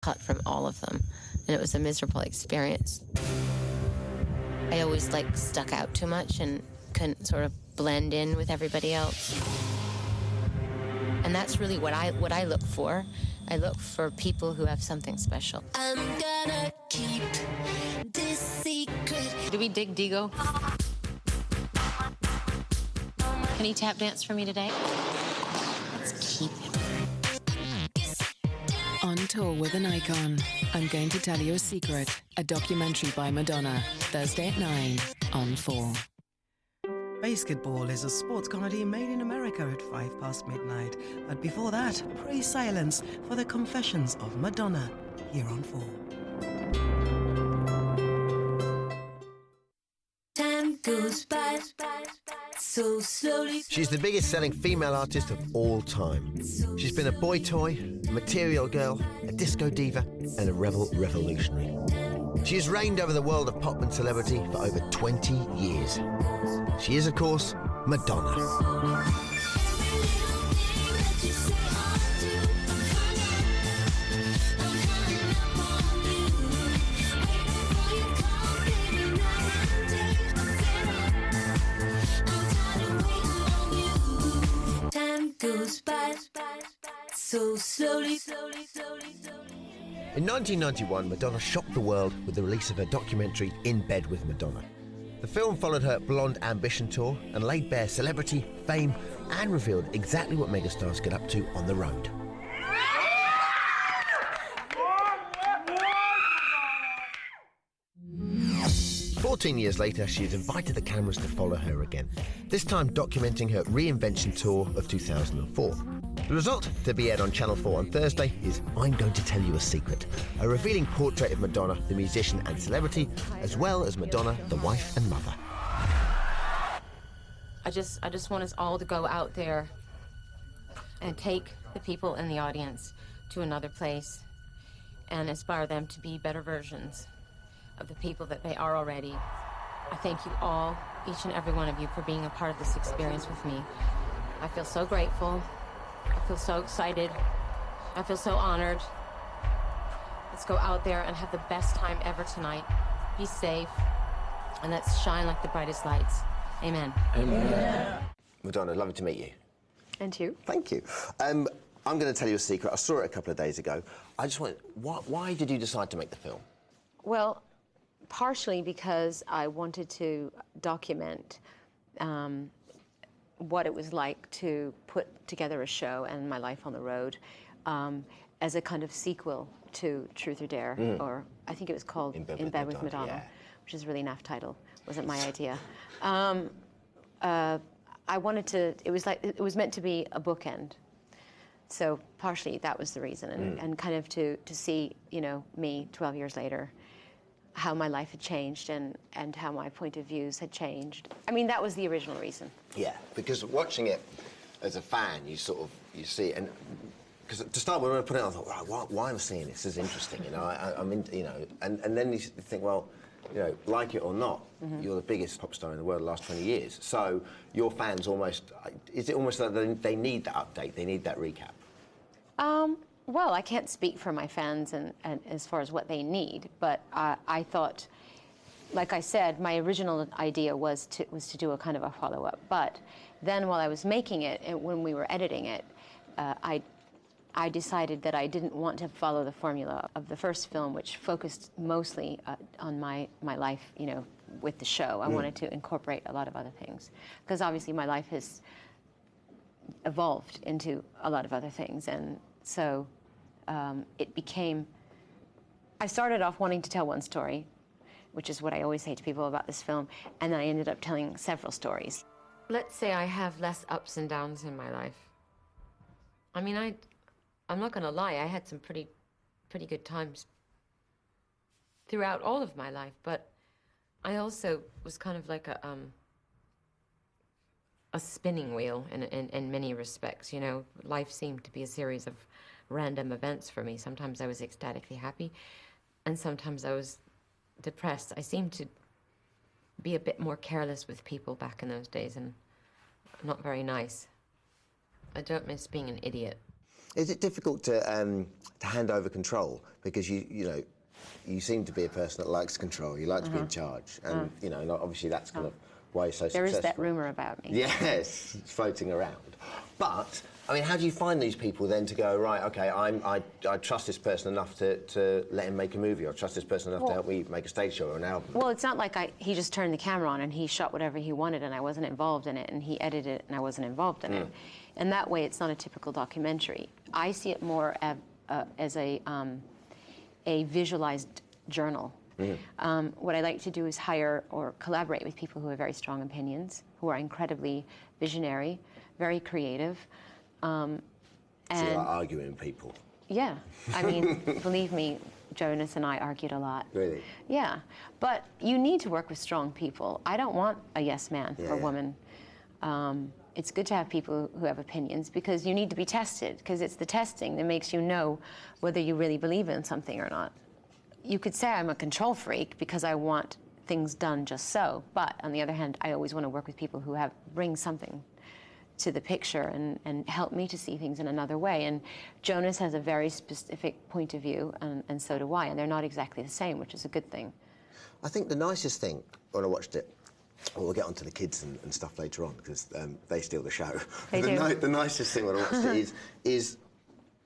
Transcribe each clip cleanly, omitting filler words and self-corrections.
cut from all of them, and it was a miserable experience. I always, like, stuck out too much and couldn't sort of blend in with everybody else. And that's really what I look for. I look for people who have something special. I'm gonna keep this secret. Do we dig Digo? Can he tap dance for me today? Let's keep him. On tour with an icon, I'm Going to Tell You a Secret, a documentary by Madonna, Thursday at 9 on 4. Basketball is a sports comedy made in America at 5 past midnight. But before that, pray silence for the Confessions of Madonna, here on 4. Time goes by so slowly. She's the biggest selling female artist of all time. She's been a boy toy, a material girl, a disco diva, and a rebel revolutionary. She has reigned over the world of pop and celebrity for over 20 years. She is, of course, Madonna. Goes by so slowly. In 1991, Madonna shocked the world with the release of her documentary In Bed with Madonna. The film followed her Blonde Ambition tour and laid bare celebrity, fame, and revealed exactly what megastars get up to on the road. "14 years later, she has invited the cameras to follow her again, this time documenting her reinvention tour of 2004. The result, to be aired on Channel 4 on Thursday, is I'm Going to Tell You a Secret, a revealing portrait of Madonna, the musician and celebrity, as well as Madonna, the wife and mother. I just want us all to go out there and take the people in the audience to another place and inspire them to be better versions of the people that they are already. I thank you all, each and every one of you, for being a part of this experience with me. I feel so grateful. I feel so excited. I feel so honored. Let's go out there and have the best time ever tonight. Be safe, and let's shine like the brightest lights. Amen. Amen. Madonna, lovely to meet you. And you. Thank you. I'm going to tell you a secret. I saw it a couple of days ago. I just want, why did you decide to make the film? Well, partially because I wanted to document what it was like to put together a show and my life on the road as a kind of sequel to Truth or Dare, or I think it was called In Bed with Madonna, yeah. Which is a really naff title. Wasn't my idea. I wanted to, it was meant to be a bookend. So partially that was the reason, and kind of to see, you know, me 12 years later, how my life had changed and how my point of views had changed. I mean, that was the original reason. Yeah, because watching it as a fan, you see it, and because to start with, when I put it on, I thought, right, why am I seeing this? This is interesting, you know. I'm in, you know, and then you think, well, you know, like it or not, you're the biggest pop star in the world the last 20 years. So your fans almost, is it almost like they need that update, they need that recap? Well, I can't speak for my fans and as far as what they need, but I thought, like I said, my original idea was to do a kind of a follow-up. But then while I was making it, and when we were editing it, I decided that I didn't want to follow the formula of the first film, which focused mostly on my life, you know, with the show. I wanted to incorporate a lot of other things, because obviously my life has evolved into a lot of other things, and so it became, I started off wanting to tell one story, which is what I always say to people about this film, and then I ended up telling several stories. Let's say I have less ups and downs in my life. I mean, I'm not gonna lie, I had some pretty good times throughout all of my life, but I also was kind of like a spinning wheel in many respects, you know. Life seemed to be a series of random events for me. Sometimes I was ecstatically happy, and sometimes I was depressed. I seemed to be a bit more careless with people back in those days, and not very nice. I don't miss being an idiot. Is it difficult to hand over control? Because you seem to be a person that likes control. You like to be in charge, and obviously that's kind of why you're so successful. There is that rumour about me. Yes, it's floating around. But I mean, how do you find these people then to go, right? Okay, I trust this person enough to let him make a movie, or trust this person enough to help me make a stage show or an album. Well, it's not like he just turned the camera on and he shot whatever he wanted and I wasn't involved in it, and he edited it and I wasn't involved in it. And that way, it's not a typical documentary. I see it more as a visualized journal. What I like to do is hire or collaborate with people who have very strong opinions, who are incredibly visionary, very creative. So you're like arguing people. Yeah, I mean, believe me, Jonas and I argued a lot. Really? Yeah, but you need to work with strong people. I don't want a yes man or woman. It's good to have people who have opinions, because you need to be tested, because it's the testing that makes you know whether you really believe in something or not. You could say I'm a control freak because I want things done just so, but on the other hand, I always want to work with people who bring something to the picture and help me to see things in another way. And Jonas has a very specific point of view, and so do I, and they're not exactly the same, which is a good thing. I think the nicest thing when I watched it, well, we'll get onto the kids and stuff later on, because they steal the show. They do. The nicest thing when I watched it is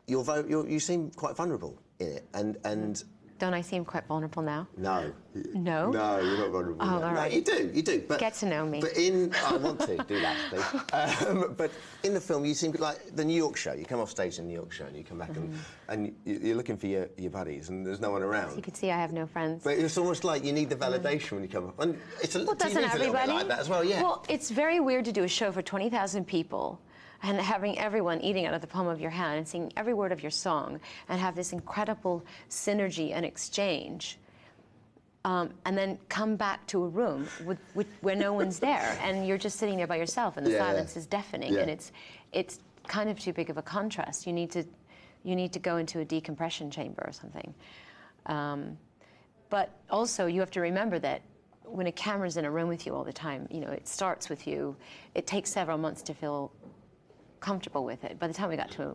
you seem quite vulnerable in it, and Don't I seem quite vulnerable now? No. No? No, you're not vulnerable. Oh, all right. No, you do. But, get to know me. But I want to do that, please. But in the film, you seem like the New York show. You come off stage in the New York show and you come back and you're looking for your buddies and there's no one around. So you can see I have no friends. But it's almost like you need the validation when you come up. And it's a, well, doesn't TV's everybody? A little bit like that as well, yeah. Well, it's very weird to do a show for 20,000 people and having everyone eating out of the palm of your hand and singing every word of your song and have this incredible synergy and exchange, and then come back to a room where no one's there and you're just sitting there by yourself and the silence is deafening, and it's kind of too big of a contrast. You need to go into a decompression chamber or something. But also you have to remember that when a camera's in a room with you all the time, it starts with you. It takes several months to feel comfortable with it. By the time we got to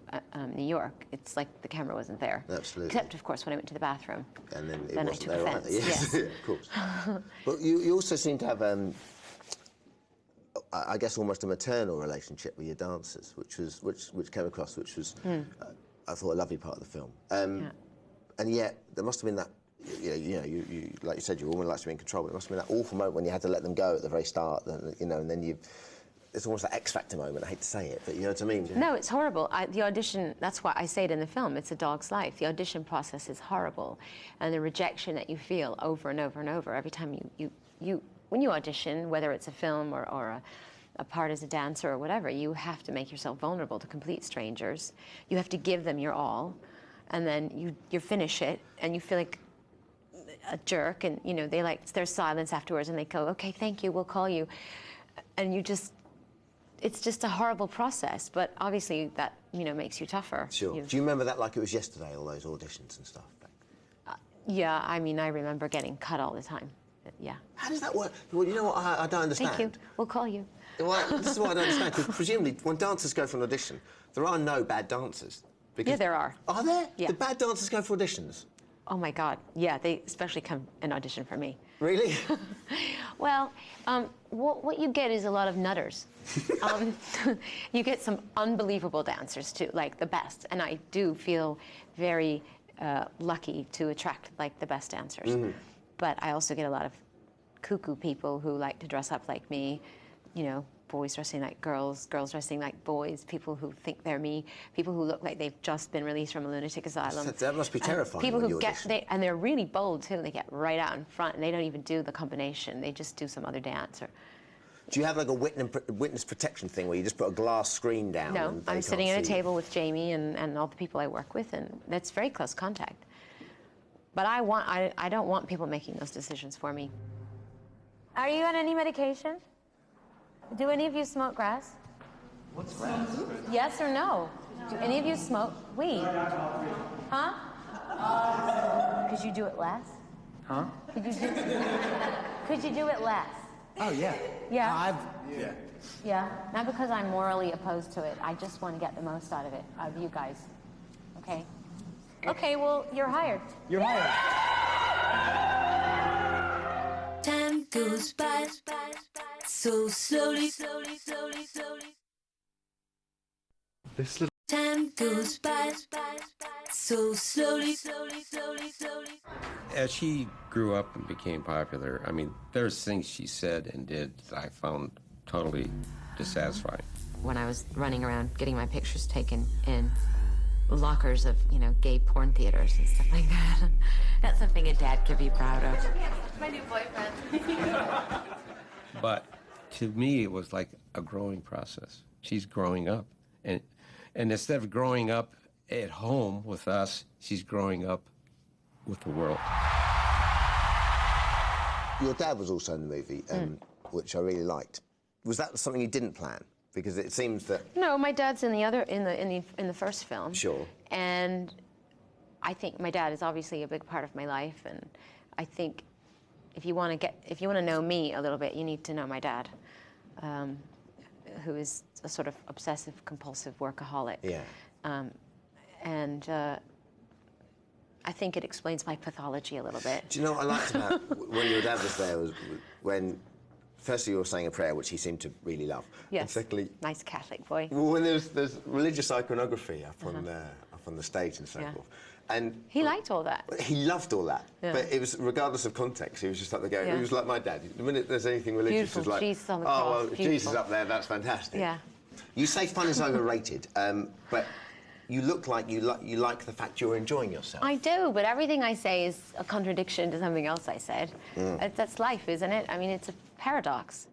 New York, it's like the camera wasn't there. Absolutely. Except, of course, when I went to the bathroom. And then I wasn't took there offence. either. Yes. Yeah, of course. But you also seem to have, I guess, almost a maternal relationship with your dancers, which came across, which was, I thought, a lovely part of the film. And yet, there must have been that, you like you said, your woman likes to be in control, but there must have been that awful moment when you had to let them go at the very start, and then it's almost that X Factor moment. I hate to say it, but you know what I mean? No, it's horrible. The audition, that's why I say it in the film, it's a dog's life. The audition process is horrible. And the rejection that you feel over and over and over every time when you audition, whether it's a film or a part as a dancer or whatever, you have to make yourself vulnerable to complete strangers. You have to give them your all, and then you finish it, and you feel like a jerk, and there's silence afterwards, and they go, okay, thank you, we'll call you. And it's just a horrible process, but obviously that, makes you tougher. Sure. Do you remember that like it was yesterday, all those auditions and stuff? Yeah, I mean, I remember getting cut all the time. Yeah. How does that work? Well, you know what I don't understand? Thank you. We'll call you. Well, this is what I don't understand, because presumably when dancers go for an audition, there are no bad dancers. Yeah, there are. Are there? Yeah. The bad dancers go for auditions? Oh my God, yeah, they especially come and audition for me. Really? Well, what you get is a lot of nutters. You get some unbelievable dancers too, like the best, and I do feel very lucky to attract like the best dancers. But I also get a lot of cuckoo people who like to dress up like me, boys dressing like girls, girls dressing like boys, people who think they're me, people who look like they've just been released from a lunatic asylum. That must be terrifying. People who and they're really bold too. They get right out in front and they don't even do the combination. They just do some other dance. Do you have like a witness protection thing where you just put a glass screen down? No, I'm sitting at a table with Jamie and all the people I work with, and that's very close contact. But I don't want people making those decisions for me. Are you on any medication? Do any of you smoke grass? What's grass? Yes or no? Do any of you smoke weed? Huh? Could you do it less? Huh? Could you do it less? Oh, yeah. Yeah? Yeah. Yeah? Not because I'm morally opposed to it. I just want to get the most out of it, of you guys. Okay. Okay, well, you're hired. You're hired. Time goes by so slowly. This little Time goes by so slowly. As she grew up and became popular, I mean, there's things she said and did that I found totally dissatisfying. When I was running around getting my pictures taken in lockers of, you know, gay porn theaters and stuff like that. That's something a dad could be proud of. My new boyfriend. But to me, it was like a growing process. She's growing up. And instead of growing up at home with us, she's growing up with the world. Your dad was also in the movie, which I really liked. Was that something you didn't plan? Because it seems that... No, my dad's in the first film. Sure. And I think my dad is obviously a big part of my life, and I think if you want to know me a little bit, you need to know my dad, who is a sort of obsessive compulsive workaholic. Yeah. I think it explains my pathology a little bit. Do you know what I liked about when your dad was there was when, firstly, you were saying a prayer, which he seemed to really love. Yes. And secondly, nice Catholic boy. well, when there's religious iconography up on the stage and so Yeah. forth, and He liked all that. he loved all that. Yeah. But it was regardless of context. He was just up there going. Yeah. He was like my dad. The minute there's anything religious, Beautiful. it's like, Jesus on the oh, cross. well, Beautiful. Jesus up there. That's fantastic. Yeah. You say fun is overrated, but you look like you like the fact you're enjoying yourself. I do, but everything I say is a contradiction to something else I said. That's life, isn't it? I mean, it's a paradox,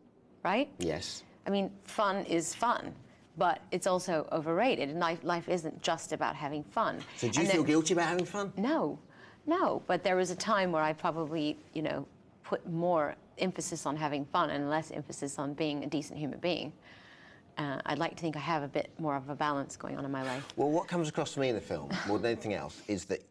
right? Yes. I mean, fun is fun, but it's also overrated, and life isn't just about having fun. So do you feel guilty about having fun? No, but there was a time where I probably, you know, put more emphasis on having fun and less emphasis on being a decent human being. I'd like to think I have a bit more of a balance going on in my life. Well, what comes across to me in the film, more than anything else, is that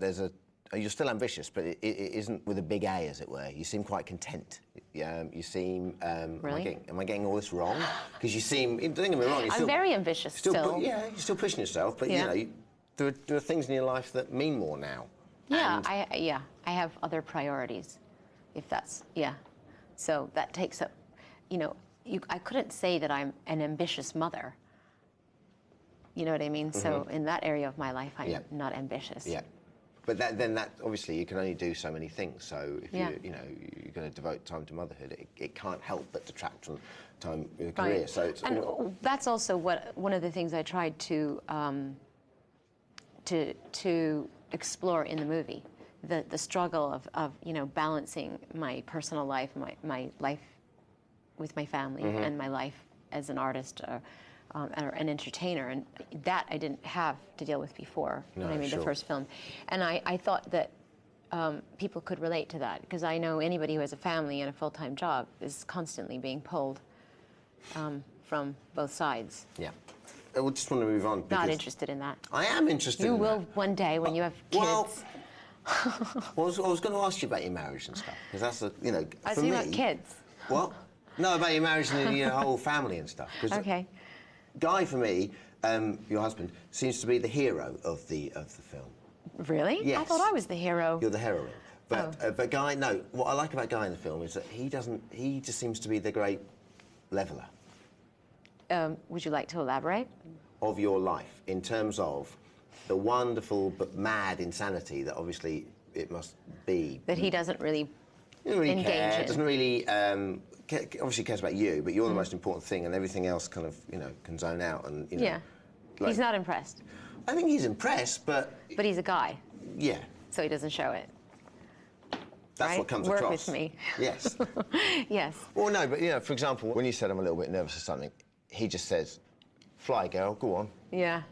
there's a... You're still ambitious, but it isn't with a big A, as it were. You seem quite content. You seem... Really? Am I getting all this wrong? Because you seem... Don't get me wrong, I'm very ambitious still. Yeah, you're still pushing yourself, but, Yeah. you know, there are things in your life that mean more now. Yeah, And- I have other priorities, if that's... Yeah. So that takes up... You know, I couldn't say that I'm an ambitious mother. You know what I mean? So in that area of my life, I'm not ambitious. Yeah. But then obviously you can only do so many things. So if you're going to devote time to motherhood, it can't help but detract from time in your career. Right. So it's that's also one of the things I tried to explore in the movie, the struggle of you know, balancing my personal life, my life with my family, and my life as an artist or an entertainer, and that I didn't have to deal with before when I made the first film. And I thought that people could relate to that, because I know anybody who has a family and a full-time job is constantly being pulled from both sides. Yeah. I just want to move on. Not interested in that. I am interested You in will that. one day when you have kids. Well, I was going to ask you about your marriage and stuff, because that's you know, I for see me... about kids. What? No, about your marriage and your whole family and stuff. 'Cause Okay. Guy, for me, your husband, seems to be the hero of the film. Really? Yes. I thought I was the hero. You're the heroine. But Guy, no. What I like about Guy in the film is that he just seems to be the great leveller Would you like to elaborate? of your life in terms of the wonderful but mad insanity that obviously it must be. That he doesn't really engage care, in. doesn't really obviously cares about you, but you're the most important thing, and everything else kind of, you know, can zone out. And you know, Yeah. like- He's not impressed. I think he's impressed, but But he's a guy, yeah, so he doesn't show it. that's Right? what comes Work across. with me. Yes. Yes. Well, no, but you know, for example, when you said I'm a little bit nervous or something, he just says, "Fly, girl, go on." Yeah.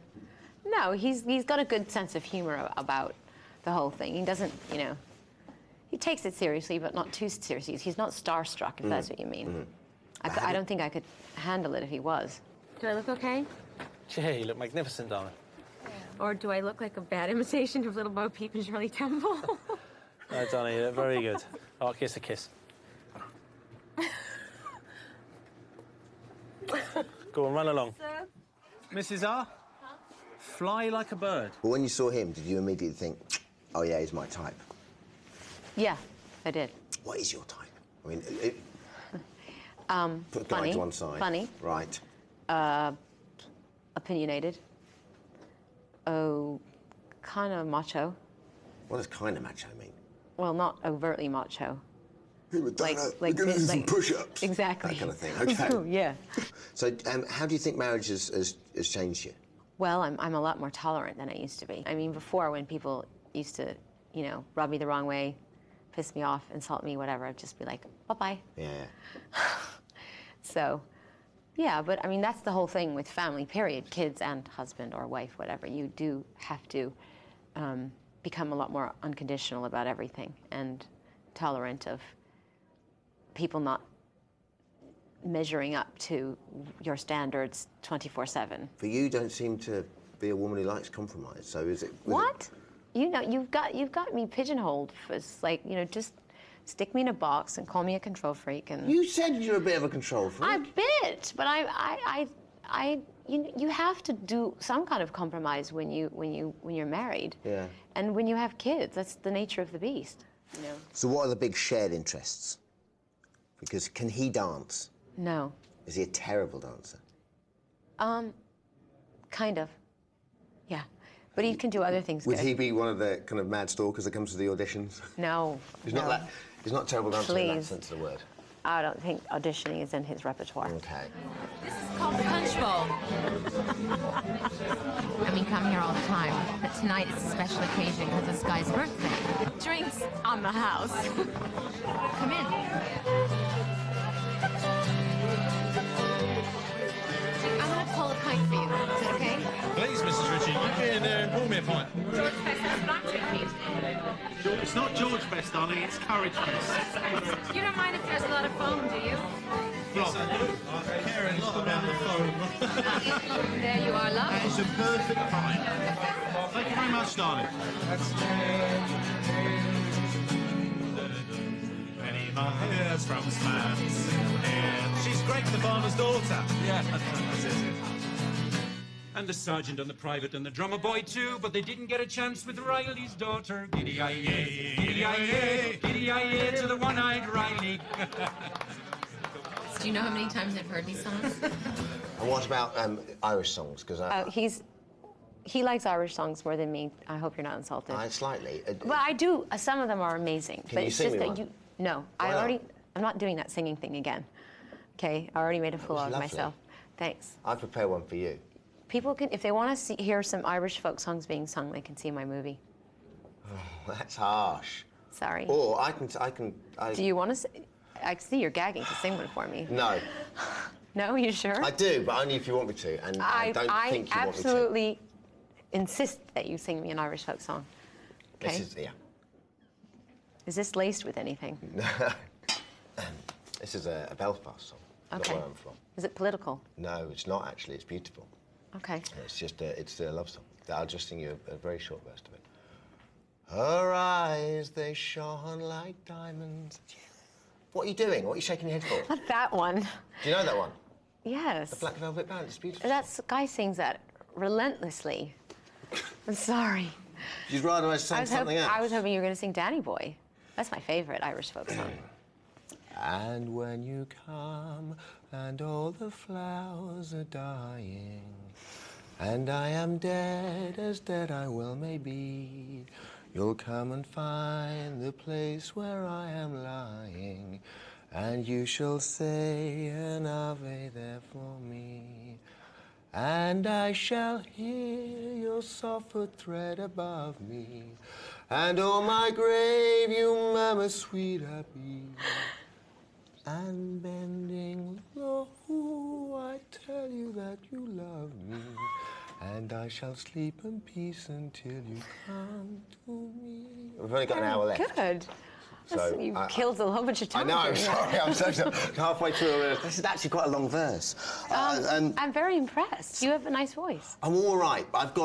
No, he's got a good sense of humor about the whole thing. He doesn't, you know, he takes it seriously, but not too seriously. He's not starstruck, if that's what you mean. I don't think I could handle it if he was. Do I look okay? Yeah, you look magnificent, darling. Or do I look like a bad imitation of Little Bo Peep and Shirley Temple? No, darling, you look very good. Oh, kiss a kiss. Go on, run along. Sir? Mrs. R? fly like a bird. But when you saw him, did you immediately think, oh yeah, he's my type? Yeah, I did. What is your type? I mean, put Funny. Guy to one side. Funny. Right. Opinionated. Oh, kind of macho. What does kind of macho mean? Well, not overtly macho. Hey, Madonna, like we're going to do some like- push-ups. Exactly. That kind of thing. Okay. Yeah. So, how do you think marriage has changed you? Well, I'm a lot more tolerant than I used to be. I mean, before, when people used to, you know, rub me the wrong way, piss me off, insult me, whatever, I'd just be like, bye-bye. Yeah. So, yeah, but I mean, that's the whole thing with family, period. Kids and husband or wife, whatever. You do have to become a lot more unconditional about everything and tolerant of people not measuring up to your standards 24/7. But you don't seem to be a woman who likes compromise, so is it... What? You know, you've got me pigeonholed. It's like, you know, just stick me in a box and call me a control freak. And You said you're a bit of a control freak. a bit, but you have to do some kind of compromise when you're married. Yeah. And when you have kids, that's the nature of the beast. You know. So what are the big shared interests? Because can he dance? No. Is he a terrible dancer? Kind of. Yeah. But he can do other things Would good. he be one of the kind of mad stalkers that comes to the auditions? No. He's no. not that. He's not a terrible dancer in that Please. sense of the word. I don't think auditioning is in his repertoire. Okay. This is called the Punch Bowl. And we come here all the time, but tonight it's a special occasion because it's Guy's birthday. Drinks on the house. Come in. I'm gonna pull a pint for you. Is it okay? Please, Mrs. Ritchie, you get in there and pour me a pint. George Best, that's what I'm drinking. It's not George Best, darling, it's Courage Best. You don't mind if there's a lot of foam, do you? Yes, I do. I care a lot about the foam. There you are, love. It's a perfect pint. Thank you very much, darling. Penny my hair's from Spans. And she's Greg the farmer's daughter. Yeah, that's it. And the sergeant and the private and the drummer boy too, but they didn't get a chance with Riley's daughter. Giddy-yi-yay, giddy-yi-yay, giddy-yi-yay to the one-eyed Riley. Do you know how many times I've heard these songs? And what about Irish songs? Because He likes Irish songs more than me. I hope you're not insulted. Slightly. Well, I do. Some of them are amazing. Can but you it's sing just me that one? No, Why not? I'm not doing that singing thing again. Okay, I already made a fool was out of lovely. myself. Thanks. I prepare one for you. People can, if they want to hear some Irish folk songs being sung, they can see my movie. That's harsh. Sorry. Or I can. Do you want to? I see you're gagging to sing one for me. No. No, you sure? I do, but only if you want me to, and I don't think you want me to. I absolutely insist that you sing me an Irish folk song. Okay. Yeah. Is this laced with anything? This is a Belfast song. Okay. Not where I'm from. Is it political? No, it's not actually. It's beautiful. Okay. It's just it's a love song. I'll just sing you a very short verse of it. Her eyes, they shone like diamonds. What are you doing? What are you shaking your head for? Not that one. Do you know that one? Yes. The Black Velvet Band. It's beautiful. That guy sings that relentlessly. I'm sorry. You'd rather I sang something else. I was hoping you were going to sing Danny Boy. That's my favorite Irish folk song. And when you come, and all the flowers are dying, and I am dead, as dead I well may be, you'll come and find the place where I am lying, and you shall say an Ave there for me, and I shall hear your soft foot tread above me, and on my grave you murmur sweet happy. And bending low, I tell you that you love me, and I shall sleep in peace until you come to me. We've only got an hour left. Good. So you killed a whole bunch of time. I know, I'm sorry, I'm so sorry. Halfway through, this is actually quite a long verse. I'm very impressed. You have a nice voice. I'm all right, but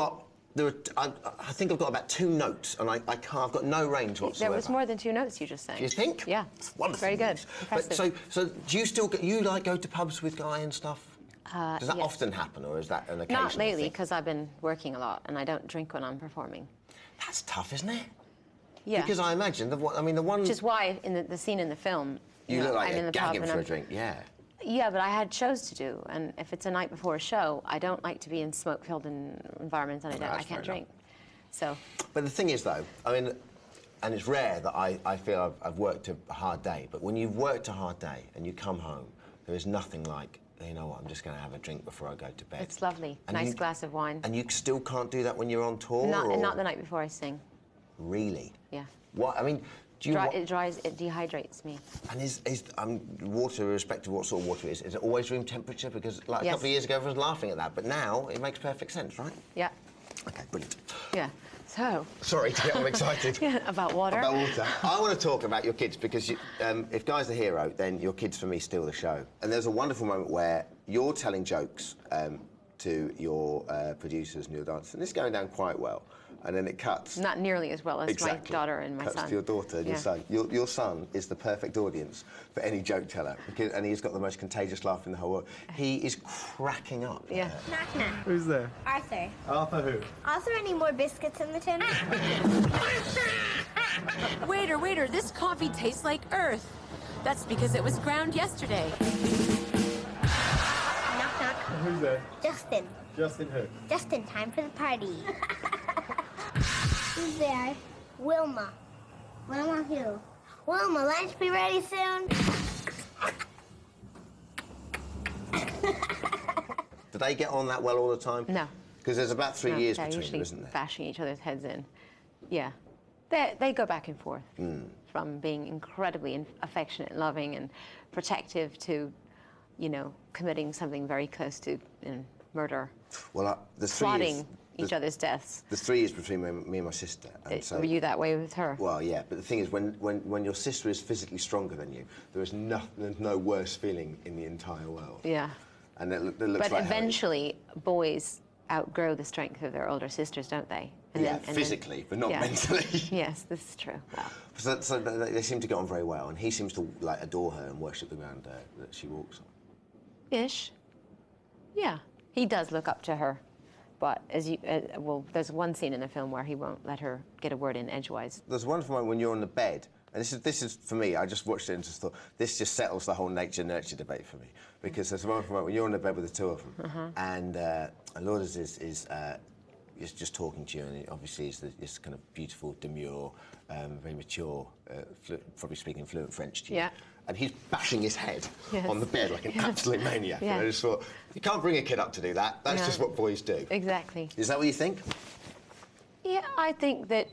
I think I've got about 2 notes, and I've got no range whatsoever. There was more than 2 notes you just sang. Do you think? Yeah. It's wonderful. Very good. But Impressive. so do you still go to pubs with Guy and stuff? Does that yes. often happen, or is that an occasional Not lately, thing? because I've been working a lot, and I don't drink when I'm performing. That's tough, isn't it? Yeah. Because I imagine, the one... Which is why, in the scene in the film... You look like I'm in you're the pub gagging and for a I'm- drink, yeah. Yeah, but I had shows to do, and if it's a night before a show, I don't like to be in smoke-filled environments, and I That's can't fair drink. So... But the thing is, though, I mean, and it's rare that I feel I've worked a hard day, but when you've worked a hard day and you come home, there is nothing like, you know what, I'm just going to have a drink before I go to bed. It's lovely. And Nice glass of wine. And you still can't do that when you're on tour? Not the night before I sing. Really? Yeah. What, I mean, do you... It dehydrates me. And is water, irrespective of what sort of water it is it always room temperature? Because like a Yes. couple of years ago, everyone was laughing at that, but now it makes perfect sense, right? Yeah. Okay, brilliant. Yeah. So... Sorry to get all excited. Yeah, about water. About water. I want to talk about your kids, because if Guy's the hero, then your kids, for me, steal the show. And there's a wonderful moment where you're telling jokes to your producers and your dancers, and it's going down quite well. And then it cuts. Not nearly as well as Exactly. my daughter and my cuts son. to your daughter and your son. Your son is the perfect audience for any joke teller, and he's got the most contagious laugh in the whole world. He is cracking up. Yeah. Knock, knock. Who's there? Arthur. Arthur who? Arthur, any more biscuits in the tin? Waiter, this coffee tastes like earth. That's because it was ground yesterday. Knock, knock. Who's there? Justin. Justin who? Justin, time for the party. Who's there? Wilma. Wilma who? Wilma, lunch be ready soon? Do they get on that well all the time? No. Because there's about 3 years they're between usually them, isn't there? bashing each other's heads in. Yeah. They go back and forth from being incredibly affectionate, loving, and protective to, you know, committing something very close to murder. Well, there's 3 years. Plotting each other's deaths. There's 3 years between me and my sister. And so, Were you that way with her? well, yeah, but the thing is, when your sister is physically stronger than you, there's no worse feeling in the entire world. Yeah. And it looks But like eventually, boys outgrow the strength of their older sisters, don't they? yeah, physically, but not mentally. Yes, this is true. Wow. So they seem to get on very well, and he seems to like adore her and worship the ground that she walks on. Ish. Yeah. He does look up to her. But well, there's one scene in the film where he won't let her get a word in edgewise. There's one moment when you're on the bed, and this is for me. I just watched it and just thought this just settles the whole nature-nurture debate for me, because there's one moment when you're on the bed with the two of them, and Lourdes is just talking to you, and he obviously is this kind of beautiful, demure, very mature, probably speaking fluent French to you. Yeah. And he's bashing his head Yes. on the bed like an absolute maniac. Yeah. And I just thought, you can't bring a kid up to do that. That's No. just what boys do. Exactly. Is that what you think? Yeah, I think that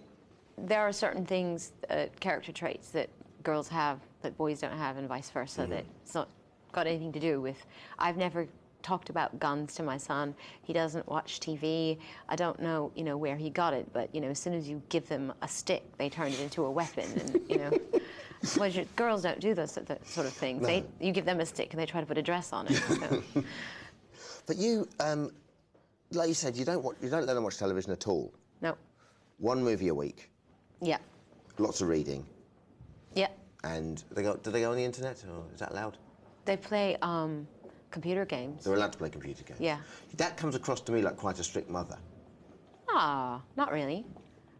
there are certain things, character traits that girls have that boys don't have, and vice versa. That it's not got anything to do with. I've never talked about guns to my son. He doesn't watch TV. I don't know, where he got it, but as soon as you give them a stick, they turn it into a weapon, and well, girls don't do those sort of things. No. You give them a stick and they try to put a dress on it. So. But you, like you said, you don't let them watch television at all. No. One movie a week. Yeah. Lots of reading. Yeah. And do they go on the internet, or is that allowed? They play computer games. They're allowed to play computer games. Yeah. That comes across to me like quite a strict mother. Ah, not really.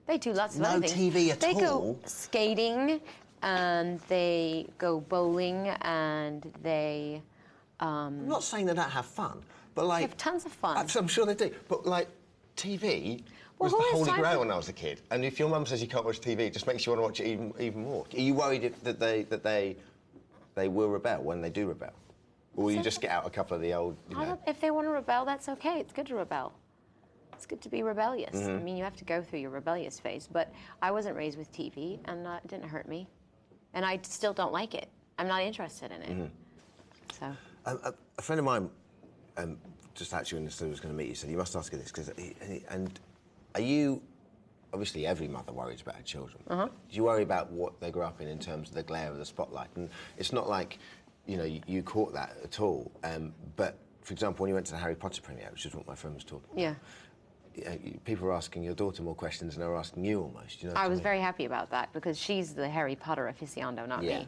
They do lots of No other things. TV at They all? go skating, and they go bowling, and they... I'm not saying they don't have fun, but like... They have tons of fun. I'm sure they do, but like, TV was who the has holy time grail for- when I was a kid. And if your mum says you can't watch TV, it just makes you want to watch it even more. Are you worried that they will rebel when they do rebel? Or will you just get out a couple of the old, If they want to rebel, that's okay. It's good to rebel. It's good to be rebellious. I mean, you have to go through your rebellious phase. But I wasn't raised with TV, and it didn't hurt me. And I still don't like it. I'm not interested in it. So. A friend of mine, just actually when I was going to meet you, said, you must ask her this, and are you, obviously every mother worries about her children. Do you worry about what they grow up in terms of the glare of the spotlight? And it's not like, you caught that at all. But, for example, when you went to the Harry Potter premiere, which is what my friend was talking about, people were asking your daughter more questions than they were asking you almost. You know I was very happy about that, because she's the Harry Potter aficionado, not me.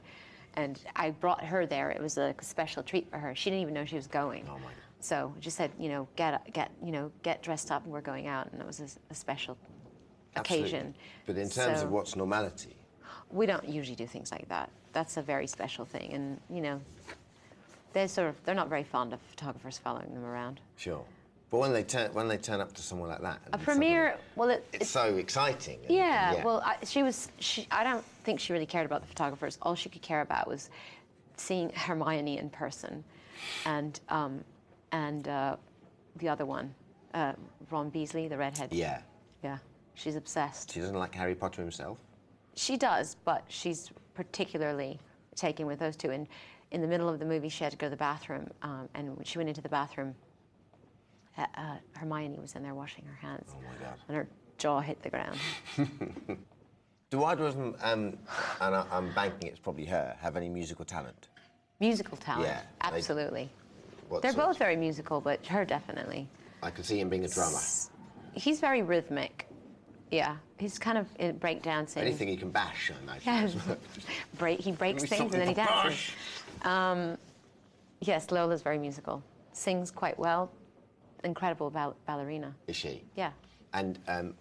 And I brought her there. It was a special treat for her. She didn't even know she was going. Oh, my So I just said, you know, get dressed up and we're going out, and it was a special occasion. But in terms of what's normality? We don't usually do things like that. That's a very special thing, and you know, they're not very fond of photographers following them around. Sure. But when they turn up to someone like that, a premiere, well, it's so exciting. Yeah. Well, I don't think she really cared about the photographers. All she could care about was seeing Hermione in person, and the other one, Ron Weasley, the redhead. Yeah. Yeah. She's obsessed. She doesn't like Harry Potter himself? She does, but she's particularly taken with those two. And in the middle of the movie, she had to go to the bathroom, and when she went into the bathroom, Hermione was in there washing her hands. Oh my God. And her jaw hit the ground. Do either of them, and I'm banking it's probably her, have any musical talent? Musical talent? Yeah. Absolutely. They're both very musical, but her definitely. I can see him being a drummer. He's very rhythmic. Yeah, he's kind of in breakdancing. Anything he can bash, I imagine. Yeah, he breaks things and then he dances. Yes, Lola's very musical. Sings quite well. Incredible ballerina. Is she? Yeah. And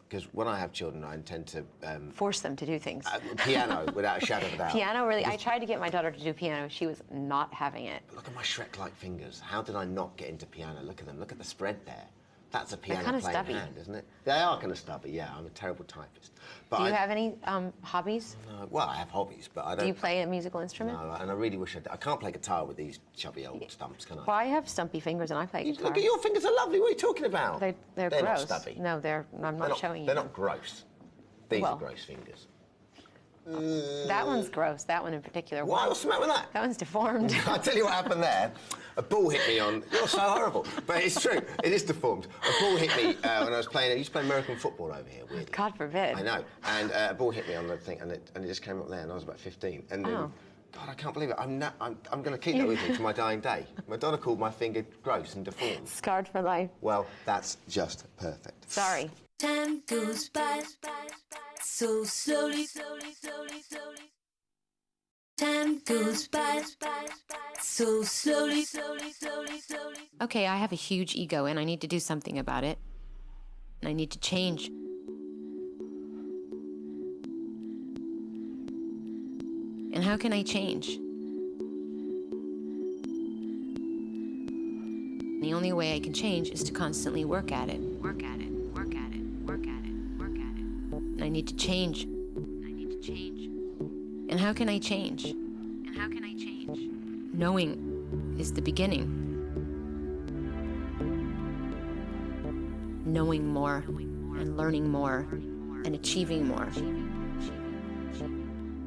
because when I have children, I intend to force them to do things. Piano, without a shadow of a doubt. Piano, really. I tried to get my daughter to do piano. She was not having it. Look at my Shrek-like fingers. How did I not get into piano? Look at them. Look at the spread there. That's a piano playing hand, isn't it? They are kind of stubby, yeah. I'm a terrible typist. But do you have any hobbies? No, well, I have hobbies, but I don't... Do you play a musical instrument? No, and I really wish I did. I can't play guitar with these chubby old stumps, can I? Well, I have stumpy fingers and I play guitar. Look at your fingers, are lovely. What are you talking about? They're gross. Not stubby. No, I'm not showing you. They're not gross. These are gross fingers. That one's gross, that one in particular. Why? What's the matter with that? That one's deformed. I'll tell you what happened there. A ball hit me on... You're so horrible. But it's true. It is deformed. A ball hit me when I was playing... I used to play American football over here, weirdly. God forbid. I know. And a ball hit me on the thing, and it just came up there, and I was about 15. And then, God, I can't believe it. I'm going to keep that with me to my dying day. Madonna called my finger gross and deformed. Scarred for life. Well, that's just perfect. Sorry. Time goes by so slowly. Time goes by so slowly. Okay, I have a huge ego and I need to do something about it. And I need to change. And how can I change? The only way I can change is to constantly work at it. Work at it, work at it, work at it, work at it. And I need to change. I need to change. And how can I change? And how can I change? Knowing is the beginning. Knowing more and learning more and achieving more.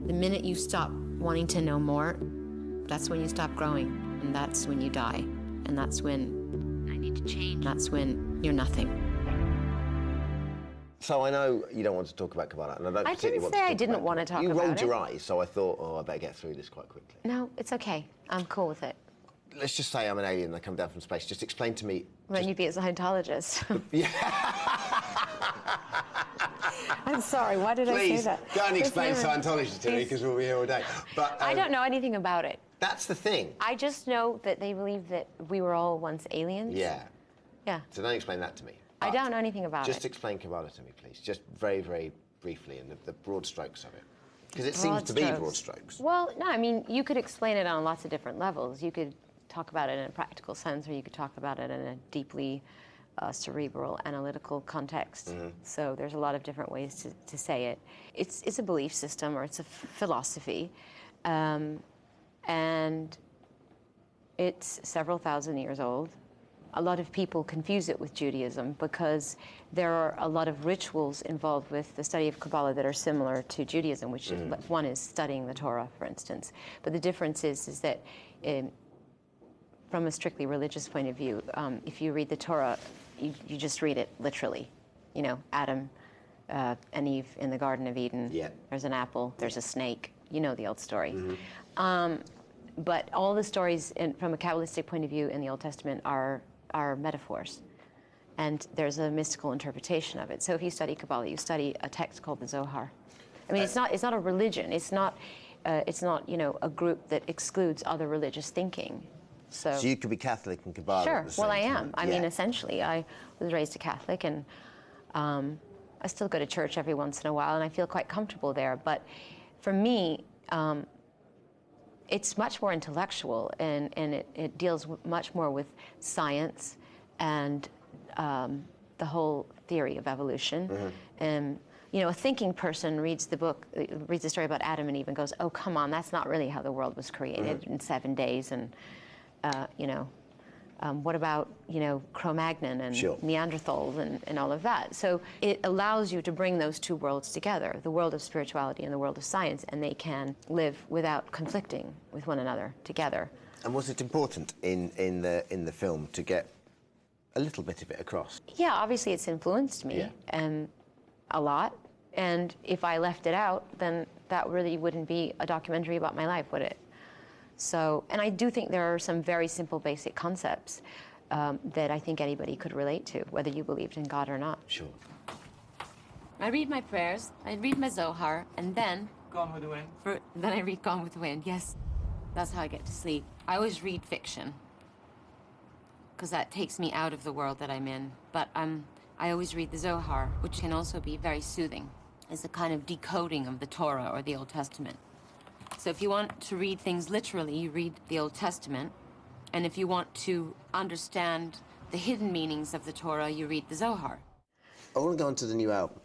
The minute you stop wanting to know more, that's when you stop growing, and that's when you die, and that's when I need to change. That's when you're nothing. So I know you don't want to talk about Kabbalah, and I don't particularly want to talk about it. I didn't want to talk about it. You rolled your eyes, so I thought, oh, I better get through this quite quickly. No, it's okay. I'm cool with it. Let's just say I'm an alien and I come down from space. Just explain to me... Then you'd be a Scientologist. Yeah. I'm sorry, why did I say that? Please, go and explain Scientology to me, because we'll be here all day. But I don't know anything about it. That's the thing. I just know that they believe that we were all once aliens. Yeah. Yeah. So don't explain that to me. I don't know anything about it. Just explain Kabbalah to me, please. Just very, very briefly, and the broad strokes of it. Because it seems to be broad strokes. Well, no, I mean, you could explain it on lots of different levels. You could talk about it in a practical sense, or you could talk about it in a deeply cerebral, analytical context. Mm-hmm. So there's a lot of different ways to say it. It's a belief system, or it's a philosophy, and it's several thousand years old. A lot of people confuse it with Judaism because there are a lot of rituals involved with the study of Kabbalah that are similar to Judaism, which is, one is studying the Torah, for instance. But the difference is that from a strictly religious point of view, if you read the Torah, you just read it literally. You know, Adam and Eve in the Garden of Eden. Yeah. There's an apple, there's a snake. You know the old story. But all the stories from a Kabbalistic point of view in the Old Testament are metaphors. And there's a mystical interpretation of it. So if you study Kabbalah, you study a text called the Zohar. I mean, it's not a religion. It's not a group that excludes other religious thinking. So you could be Catholic and Kabbalah sure. at the same Well, I am. time. I mean, essentially, I was raised a Catholic, and I still go to church every once in a while, and I feel quite comfortable there. But for me, it's much more intellectual, and it deals much more with science and the whole theory of evolution. And you know, a thinking person reads the book, reads the story about Adam and Eve, and goes, "Oh, come on, that's not really how the world was created in 7 days." And you know, what about, you know, Cro-Magnon and Neanderthals and all of that? So it allows you to bring those two worlds together, the world of spirituality and the world of science, and they can live without conflicting with one another together. And was it important in the film to get a little bit of it across? Yeah, obviously it's influenced me a lot. And if I left it out, then that really wouldn't be a documentary about my life, would it? So, and I do think there are some very simple, basic concepts that I think anybody could relate to, whether you believed in God or not. Sure. I read my prayers, I read my Zohar, and then... Gone with the Wind? Then I read Gone with the Wind, yes. That's how I get to sleep. I always read fiction, because that takes me out of the world that I'm in. But I always read the Zohar, which can also be very soothing. It's a kind of decoding of the Torah or the Old Testament. So if you want to read things literally, you read the Old Testament. And if you want to understand the hidden meanings of the Torah, you read the Zohar. I want to go on to the new album.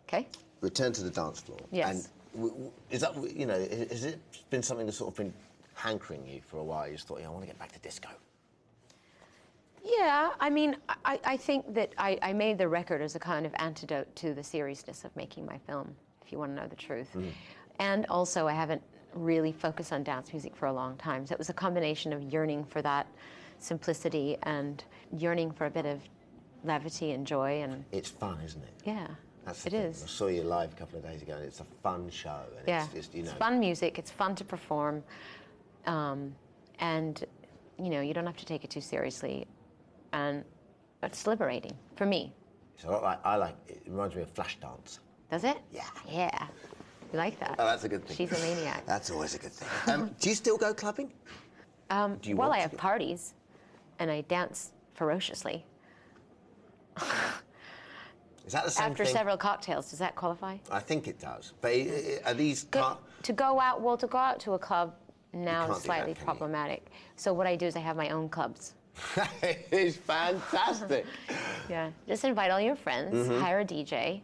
Okay. Return to the Dance Floor. Yes. And is that, you know, has it been something that's sort of been hankering you for a while? You just thought, yeah, I want to get back to disco. Yeah, I mean, I think that I made the record as a kind of antidote to the seriousness of making my film, if you want to know the truth. And also, I haven't really focused on dance music for a long time. So it was a combination of yearning for that simplicity and yearning for a bit of levity and joy. And it's fun, isn't it? Yeah, it is. I saw you live a couple of days ago, and it's a fun show. And yeah, it's just, you know, it's fun music. It's fun to perform, and you know, you don't have to take it too seriously, and it's liberating for me. So I like it. Reminds me of Flashdance. Does it? Yeah. Yeah. You like that? Oh, that's a good thing. She's a maniac. That's always a good thing. Do you still go clubbing? Well, I have parties, and I dance ferociously. Is that the same After thing? several cocktails, does that qualify? I think it does. But are these... To go out to a club now can't is do that, slightly can you? problematic. So what I do is I have my own clubs. It's fantastic. Yeah, just invite all your friends, hire a DJ,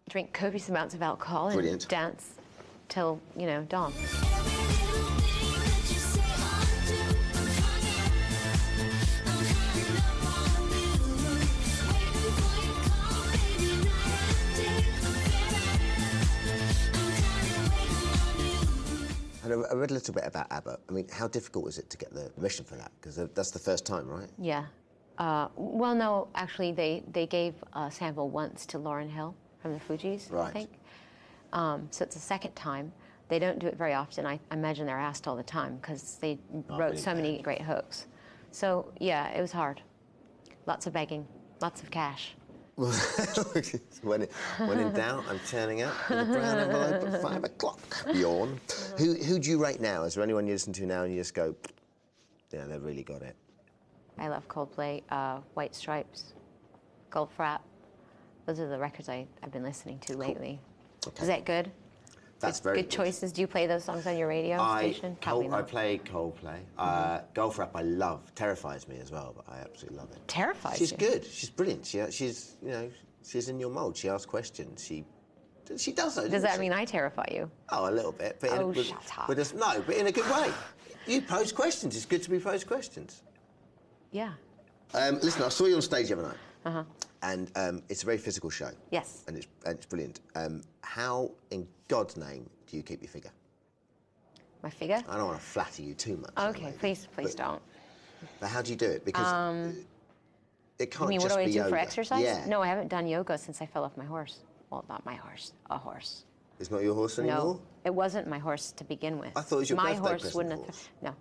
drink copious amounts of alcohol, and dance till, you know, dawn. And I read a little bit about ABBA. I mean, how difficult was it to get the permission for that? Because that's the first time, right? Yeah. Well, no, actually, they gave a sample once to Lauryn Hill from the Fugees, I think. So it's the second time. They don't do it very often. I imagine they're asked all the time because they wrote so many great hooks. So, yeah, it was hard. Lots of begging, lots of cash. when in doubt, I'm turning up with a brown envelope at 5 o'clock. Bjorn. Who do you rate now? Is there anyone you listen to now and you just go, yeah, they've really got it? I love Coldplay, White Stripes, Goldfrapp. Those are the records I've been listening to lately. Okay. Is that good? That's very good choices. Do you play those songs on your radio station? I play Coldplay. Goldfrapp I love. Terrifies me as well, but I absolutely love it. Terrifies She's you? good. She's brilliant. She's, you know, she's in your mould. She asks questions. She does those. Does that mean I terrify you? Oh, a little bit. But shut up. But in a good way. You pose questions. It's good to be posed questions. Yeah. Listen, I saw you on stage the other night. And it's a very physical show. Yes. And it's brilliant. How, in God's name, do you keep your figure? My figure? I don't want to flatter you too much. Okay, please don't. But how do you do it? Because it can't You mean just what do I be do yoga. for exercise? Yeah. No, I haven't done yoga since I fell off my horse. Well, not my horse, a horse. It's not your horse anymore? No, it wasn't my horse to begin with. I thought it was your my birthday horse present wouldn't horse. have.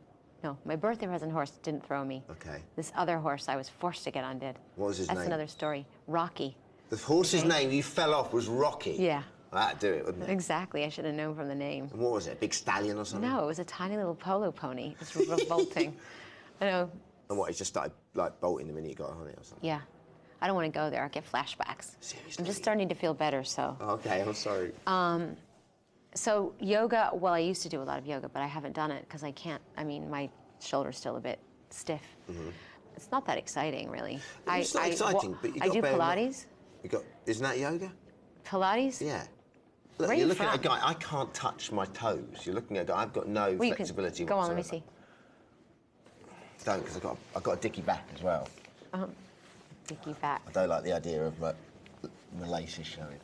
No, my birthday present horse didn't throw me. Okay. This other horse I was forced to get on did. What was his name? That's another story. Rocky. The horse's name you fell off was Rocky? Yeah. That'd do it, wouldn't it? Exactly. I should have known from the name. And what was it? A big stallion or something? No, it was a tiny little polo pony. It was revolting. I know. And what? He just started like bolting the minute he got on it or something. Yeah. I don't want to go there. I get flashbacks. Seriously? I'm just starting to feel better, so. Okay, I'm sorry. So yoga, well, I used to do a lot of yoga, but I haven't done it because I can't. I mean, my shoulder's still a bit stiff. It's not that exciting, really. It's not exciting, but you I do Pilates. Isn't that yoga? Pilates? Yeah. Look, Where are you're you looking at a from? guy. I can't touch my toes. You're looking at a guy. I've got no Well, flexibility go on, let me whatsoever. see. Don't, because I've got a dicky back as well. Dicky back. I don't like the idea of my laces showing.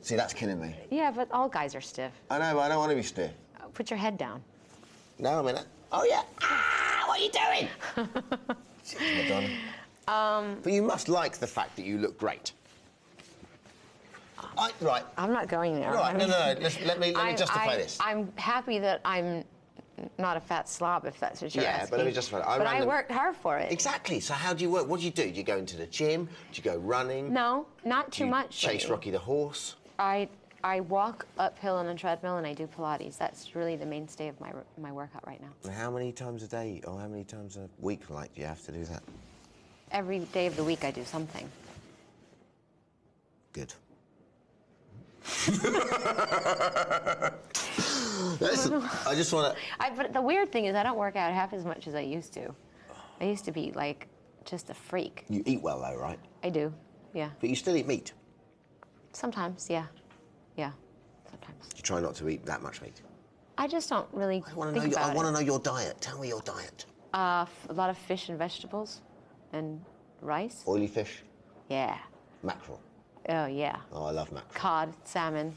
See, that's killing me. Yeah, but all guys are stiff. I know, but I don't want to be stiff. Put your head down. No, I mean, oh yeah. Ah, what are you doing? Jeez, Madonna. But you must like the fact that you look great. Right. I'm not going there. Right, no. Let me justify this. I'm happy that I'm not a fat slob, if that's what you're asking. Yeah, but let me justify it. I worked hard for it. Exactly. So how do you work? What do you do? Do you go into the gym? Do you go running? No, not too much. Chase Rocky the horse? I walk uphill on a treadmill and I do Pilates. That's really the mainstay of my workout right now. And how many times a day or how many times a week, like, do you have to do that? Every day of the week I do something. Good. Listen, I just want to... But the weird thing is I don't work out half as much as I used to. I used to be, like, just a freak. You eat well, though, right? I do, yeah. But you still eat meat? Sometimes, yeah. Yeah, sometimes. You try not to eat that much meat? I just don't really I want think about it. to know your diet. Tell me your diet. A lot of fish and vegetables and rice. Oily fish? Yeah. Mackerel? Oh, yeah. Oh, I love mackerel. Cod, salmon.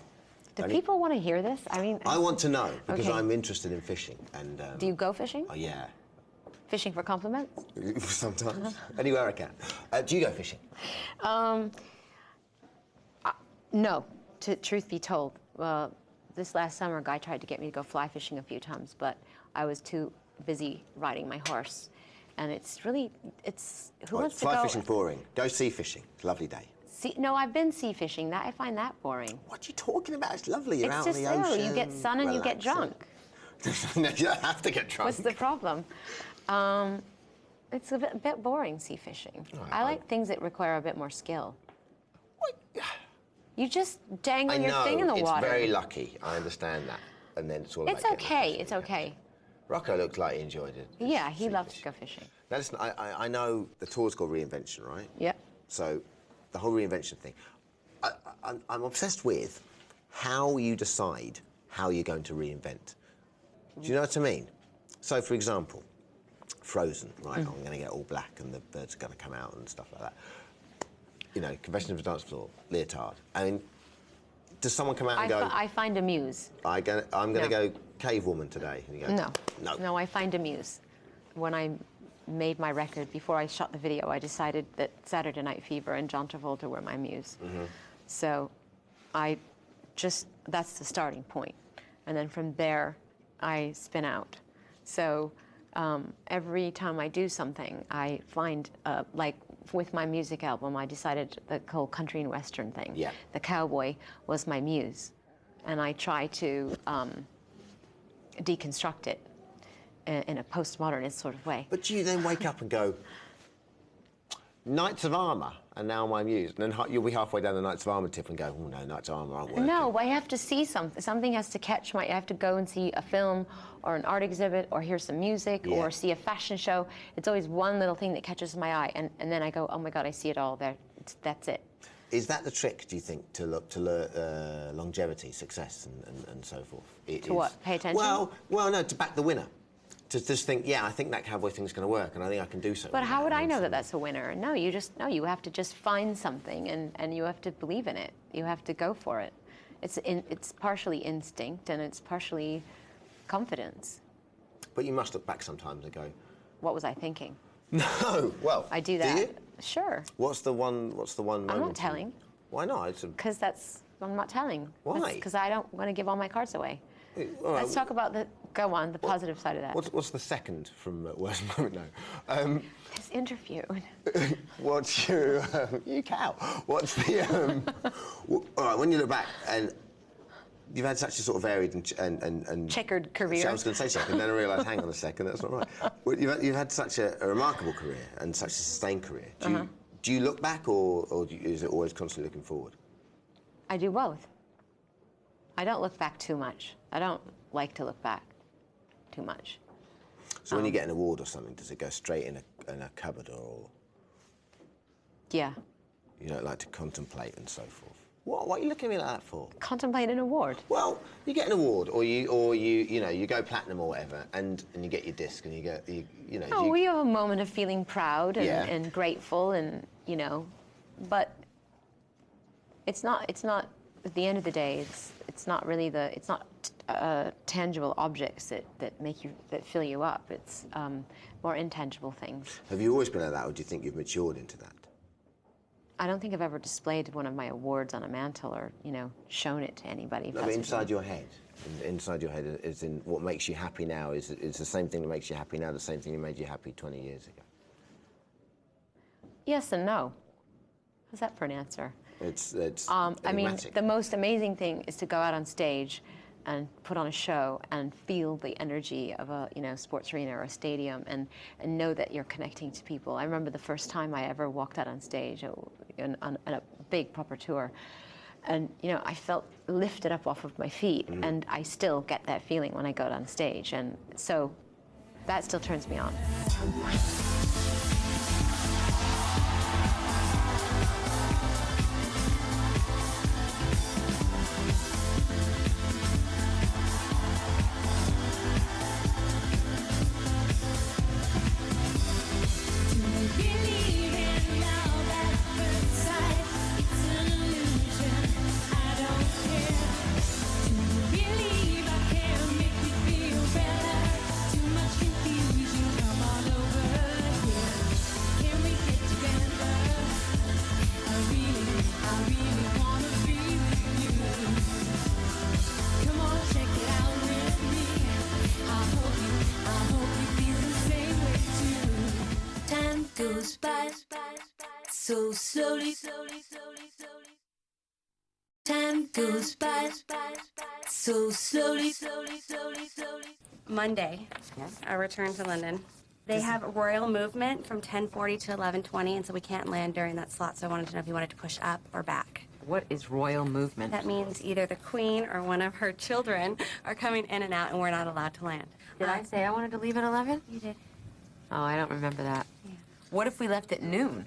Do Only- people want to hear this? I mean... I want to know, because Okay. I'm interested in fishing. And Do you go fishing? Oh, yeah. Fishing for compliments? Sometimes. Anywhere I can. Do you go fishing? No, truth be told. Well, this last summer, a guy tried to get me to go fly fishing a few times, but I was too busy riding my horse. And it's really, who wants to go? Fly fishing's boring. Go sea fishing. It's a lovely day. No, I've been sea fishing. I find that boring. What are you talking about? It's lovely. You're out It's in just the there. ocean. You get sun and you get drunk. No, you don't have to get drunk. What's the problem? It's a bit boring, sea fishing. I like things that require a bit more skill. You just dangle your thing in the water. It's very lucky. I understand that. And then it's all It's about getting okay. It's okay. Rocco looked like he enjoyed it. Yeah, he loves to go fishing. Now listen, I know the tour's called Reinvention, right? Yep. So the whole reinvention thing, I'm obsessed with how you decide how you're going to reinvent. Do you know what I mean? So, for example, Frozen, right? I'm going to get all black and the birds are going to come out and stuff like that. You know, Confessions of a Dance Floor, leotard. I mean, does someone come out and go... I find a muse. I'm going to go cave woman today. And you go, No, I find a muse. When I made my record, before I shot the video, I decided that Saturday Night Fever and John Travolta were my muse. So that's the starting point. And then from there, I spin out. So every time I do something, I find, like with my music album, I decided the whole country and western thing. Yeah. The cowboy was my muse. And I try to deconstruct it in a postmodernist sort of way. But do you then wake up and go, Knights of Armour are now my muse, and then you'll be halfway down the Knights of Armour tip and go, oh no, Knights of Armour aren't working. No, I have to see something. Something has to catch I have to go and see a film or an art exhibit or hear some music or see a fashion show. It's always one little thing that catches my eye, and then I go, oh my God, I see it all there. That's it. Is that the trick, do you think, to longevity, success, and so forth? What? Pay attention? Well, no, to back the winner. To just think, yeah, I think that cowboy thing's going to work, and I think I can do something. But how would I know that that's a winner? No, you have to just find something, and you have to believe in it. You have to go for it. It's partially instinct, and it's partially confidence. But you must look back sometimes and go, what was I thinking? No, well, I do that. Do you? Sure. What's the one moment? I'm not telling. Why not? Because I'm not telling. Why? Because I don't want to give all my cards away. All right. Let's talk about the positive side of that. What's the second from Worst Moment now? This interview. What's your... you cow. What's the... all right, when you look back, and you've had such a sort of varied and checkered career. I was going to say checkered, and then I realised, hang on a second, that's not right. Well, you've had such a remarkable career and such a sustained career. Do you look back, or is it always constantly looking forward? I do both. I don't look back too much. I don't like to look back too much. So when you get an award or something, does it go straight in a cupboard, or? Yeah. You don't like to contemplate and so forth. What are you looking at me like that for? Contemplate an award. Well, you get an award, or you go platinum or whatever, and you get your disc, and you know. Oh, we have a moment of feeling proud and, Yeah. and grateful, and but it's not. At the end of the day, it's not really tangible objects that fill you up. It's more intangible things. Have you always been like that, or do you think you've matured into that? I don't think I've ever displayed one of my awards on a mantle or, shown it to anybody. No, but inside your head, is in what makes you happy now. Is the same thing that makes you happy now the same thing that made you happy 20 years ago? Yes and no. How's that for an answer? It's I mean, enigmatic. the most amazing thing is to go out on stage and put on a show and feel the energy of a sports arena or a stadium and know that you're connecting to people. I remember the first time I ever walked out on stage on a big proper tour, and I felt lifted up off of my feet, and I still get that feeling when I go out on stage, and so that still turns me on. Goes by so slowly. Time goes by so slowly. Monday, I return to London. They have a royal movement from 10:40 to 11:20, and so we can't land during that slot. So I wanted to know if you wanted to push up or back. What is royal movement? That means either the Queen or one of her children are coming in and out, and we're not allowed to land. Did I say I wanted to leave at 11? You did. Oh, I don't remember that. Yeah. What if we left at noon?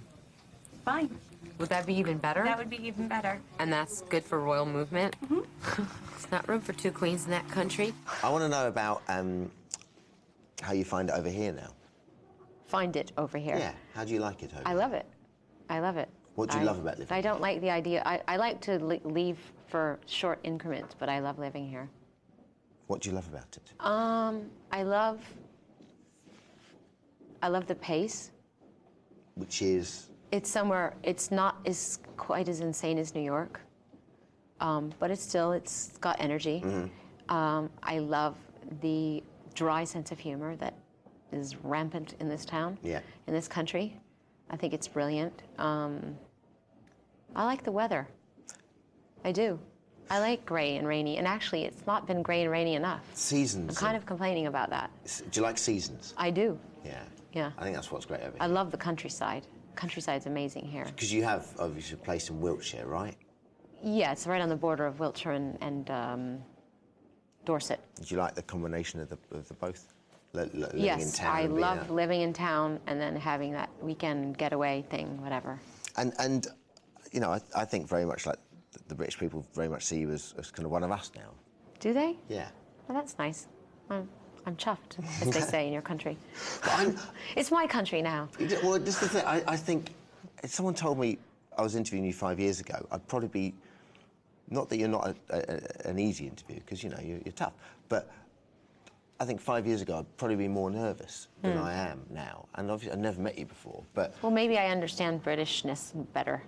Fine. Would that be even better? That would be even better. And that's good for royal movement? There's not room for two queens in that country. I want to know about how you find it over here now. Find it over here? Yeah. How do you like it over here? I love it. I love it. What do you love about living I don't like the idea. I like to leave for short increments, but I love living here. What do you love about it? I love the pace. Which is? It's somewhere, it's not quite as insane as New York, but it's got energy. I love the dry sense of humor that is rampant in this town, in this country. I think it's brilliant. I like the weather. I do. I like gray and rainy, and actually it's not been gray and rainy enough. Seasons. I'm kind of complaining about that. Do you like seasons? I do. Yeah. Yeah. I think that's what's great over here. I love the countryside. Countryside's amazing here. Because you have, obviously, a place in Wiltshire, right? Yeah, it's right on the border of Wiltshire and Dorset. Do you like the combination of the both? Living Yes, in town I and being love out? living in town and then having that weekend getaway thing, whatever. And I think very much like the British people very much see you as kind of one of us now. Do they? Yeah. Well, that's nice. I'm chuffed, as they say in your country. But It's my country now. Well, this is the thing. I think if someone told me I was interviewing you 5 years ago, I'd probably be, not that you're not an easy interview, because, you're tough, but I think 5 years ago I'd probably be more nervous than I am now. And obviously I've never met you before, but... Well, maybe I understand Britishness better.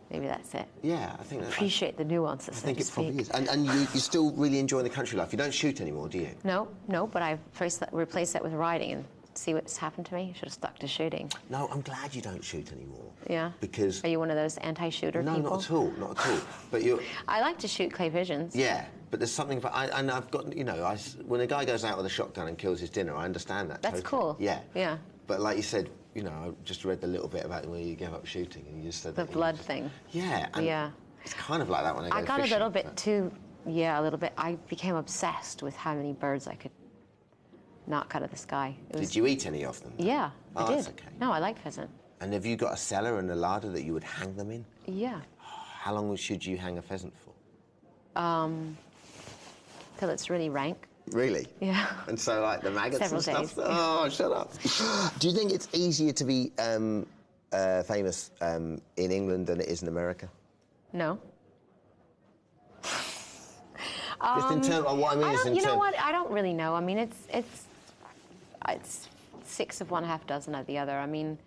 Maybe that's it. Yeah, I think... Appreciate the nuances, I think it probably is. And you're still really enjoying the country life. You don't shoot anymore, do you? No, but I've replaced that with writing, and see what's happened to me? Should have stuck to shooting. No, I'm glad you don't shoot anymore. Yeah? Because... Are you one of those anti-shooter people? No, not at all, not at all. But you're... I like to shoot clay pigeons. Yeah. But there's something about... and I've got, you know, when a guy goes out with a shotgun and kills his dinner, I understand that That's totally. cool. Yeah. Yeah. But like you said, you know, I just read the little bit about where you gave up shooting and you just said The that... blood thing. Yeah. And yeah. It's kind of like that when I go I got fishing, a little bit too... Yeah, a little bit. I became obsessed with how many birds I could knock out of the sky. Did you eat any of them? Yeah, I did. That's okay. No, I like pheasant. And have you got a cellar and a larder that you would hang them in? Yeah. How long should you hang a pheasant for? Till it's really rank. Really? Yeah. And so, like, the maggots Several and stuff? days. Oh, shut up. Do you think it's easier to be famous in England than it is in America? No. Just in terms of what I mean is in terms... You know what? I don't really know. I mean, it's 6 of one, half dozen of the other. I mean,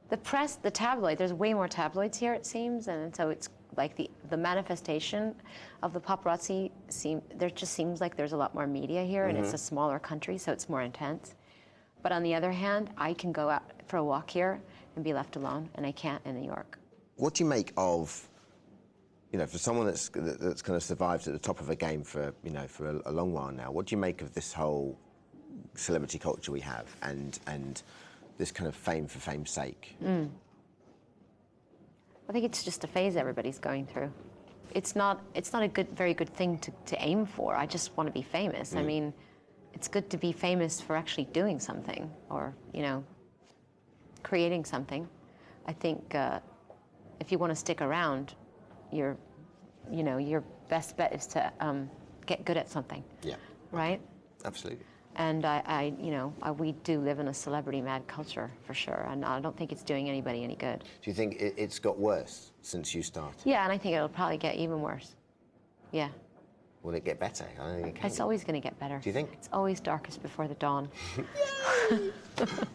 the press, the tabloid, there's way more tabloids here, it seems, and so it's like the manifestation of the paparazzi, there just seems like there's a lot more media here, and it's a smaller country, so it's more intense. But on the other hand, I can go out for a walk here and be left alone, and I can't in New York. What do you make of, you know, for someone that's kind of survived at the top of a game for, you know, for a long while now, what do you make of this whole celebrity culture we have and this kind of fame for fame's sake? I think it's just a phase everybody's going through. It's not a very good thing to aim for. I just want to be famous. I mean, it's good to be famous for actually doing something or, you know, creating something. I think if you want to stick around, your best bet is to get good at something. Yeah. Right? Absolutely. And we do live in a celebrity-mad culture, for sure, and I don't think it's doing anybody any good. Do you think it's got worse since you started? Yeah, and I think it'll probably get even worse. Yeah. Will it get better? I don't think it can. It's always going to get better. Do you think? It's always darkest before the dawn.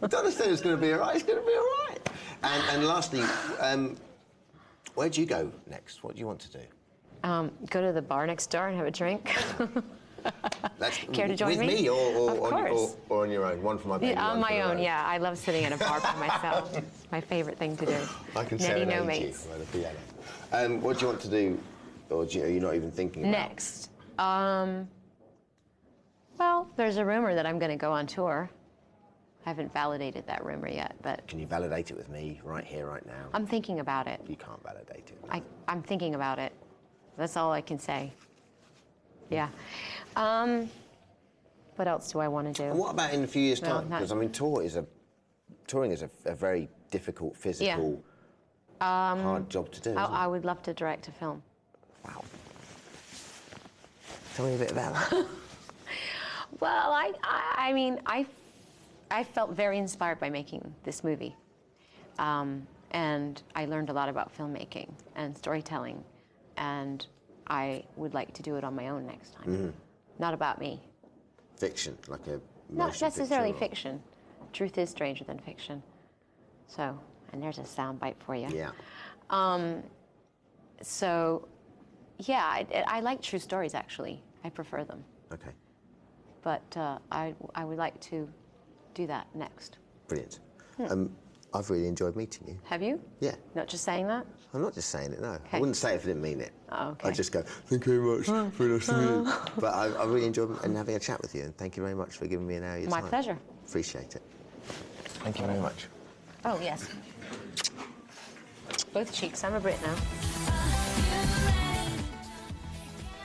Madonna said it's going to be all right. It's going to be all right. And lastly, where do you go next? What do you want to do? Go to the bar next door and have a drink. Care to join with me? Or on your own? One for my baby, on one my for own, yeah. I love sitting at a bar by myself. It's my favorite thing to do. I can Netty, no serenade mates. you by the piano. What do you want to do, or are you not even thinking about? Next. Well, there's a rumor that I'm going to go on tour. I haven't validated that rumor yet, but... Can you validate it with me right here, right now? I'm thinking about it. You can't validate it. I'm thinking about it. That's all I can say. Yeah. What else do I want to do? And what about in a few years' time? Because, I mean, touring is a very difficult, physical, hard job to do, I would love to direct a film. Wow. Tell me a bit about that. Well, I mean, I felt very inspired by making this movie. And I learned a lot about filmmaking and storytelling. And I would like to do it on my own next time. Not about me. Fiction, like a Not necessarily fiction. Truth is stranger than fiction. So, and there's a sound bite for you. Yeah. So, yeah, I like true stories, actually. I prefer them. Okay. But I would like to do that next. Brilliant. I've really enjoyed meeting you. Have you? Yeah. Not just saying that? I'm not just saying it, no. Okay. I wouldn't say it if I didn't mean it. Oh, okay. I'd just go, thank you very much, very nice to meet you. But I really enjoyed having a chat with you, and thank you very much for giving me an hour of your time. My pleasure. Appreciate it. Thank you very much. Oh, yes. Both cheeks. I'm a Brit now.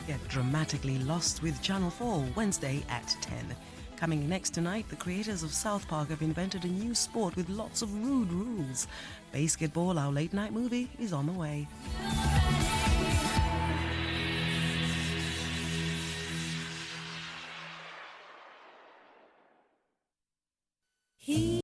Get dramatically lost with Channel 4, Wednesday at 10. Coming next tonight, the creators of South Park have invented a new sport with lots of rude rules. Basketball, our late-night movie, is on the way.